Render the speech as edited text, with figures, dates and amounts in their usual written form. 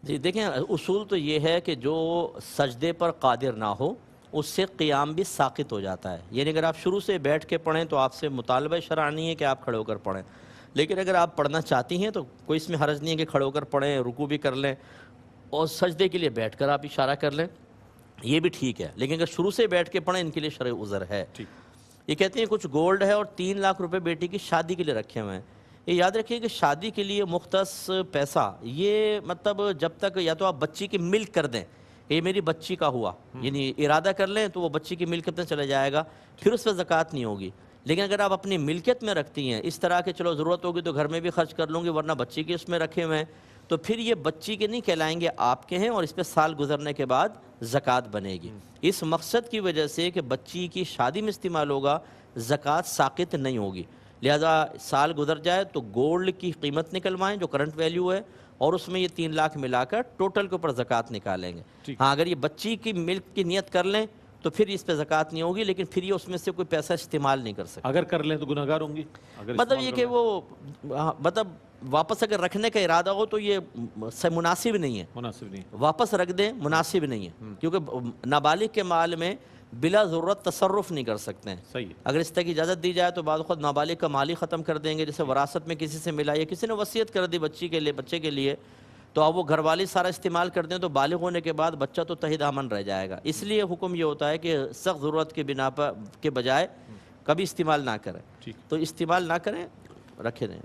جی دیکھیں، اصول تو یہ ہے کہ جو سجدے پر قادر نہ ہو اس سے قیام بھی ساقط ہو جاتا ہے. یعنی اگر آپ شروع سے بیٹھ کے پڑھیں تو آپ سے مطالبہ شرع نہیں ہے کہ آپ کھڑے ہو کر پڑھیں، لیکن اگر آپ پڑھنا چاہتی ہیں تو کوئی اس میں حرج نہیں ہے کہ کھڑے ہو کر پڑھیں، رکوع بھی کر لیں اور سجدے کے لیے بیٹھ کر آپ اشارہ کر لیں، یہ بھی ٹھیک ہے. لیکن اگر شروع سے بیٹھ کے پڑھیں ان کے لیے شرعی عذر ہے. ٹھیک. یہ کہتے ہیں کچھ گولڈ ہے اور 3 لاکھ روپے بیٹی کی شادی کے لیے رکھے ہوئے ہیں. یہ یاد رکھیے کہ شادی کے لیے مختص پیسہ یہ مطلب جب تک یا تو آپ بچی کی ملک کر دیں کہ یہ میری بچی کا ہوا، یعنی ارادہ کر لیں تو وہ بچی کی ملکیت میں چلے جائے گا، پھر اس پہ زکوٰۃ نہیں ہوگی. لیکن اگر آپ اپنی ملکیت میں رکھتی ہیں اس طرح کہ چلو ضرورت ہوگی تو گھر میں بھی خرچ کر لوں گی ورنہ بچی کے اس میں رکھے ہوئے ہیں، تو پھر یہ بچی کے نہیں کہلائیں گے، آپ کے ہیں، اور اس پہ سال گزرنے کے بعد زکوٰۃ بنے گی. اس مقصد کی وجہ سے کہ بچی کی شادی میں استعمال ہوگا، زکوٰۃ ساقط نہیں ہوگی. لہذا سال گزر جائے تو گولڈ کی قیمت نکلوائیں جو کرنٹ ویلیو ہے، اور اس میں یہ 3 لاکھ ملا کر ٹوٹل کے اوپر زکوٰۃ نکالیں گے. ٹھیک. ہاں اگر یہ بچی کی ملک کی نیت کر لیں تو پھر اس پہ زکوٰۃ نہیں ہوگی، لیکن پھر یہ اس میں سے کوئی پیسہ استعمال نہیں کر سکتے. اگر کر لیں تو گناہ گار ہوں گی. مطلب یہ کہ وہ مطلب واپس اگر رکھنے کا ارادہ ہو تو یہ مناسب نہیں ہے، مناسب نہیں. واپس رکھ دیں، مناسب نہیں ہے، کیونکہ نابالغ کے مال میں بلا ضرورت تصرف نہیں کر سکتے ہیں. صحیح ہے. اگر اس طرح کی اجازت دی جائے تو بعض خود نابالغ کا مال ہی ختم کر دیں گے. جیسے وراثت میں کسی سے ملا یا کسی نے وصیت کر دی بچے کے لیے تو اب وہ گھر والی سارا استعمال کر دیں تو بالغ ہونے کے بعد بچہ تو تحت امن رہ جائے گا. اس لیے حکم یہ ہوتا ہے کہ سخت ضرورت کے بنا پر کے بجائے کبھی استعمال نہ کریں. تو استعمال نہ کریں، رکھے دیں.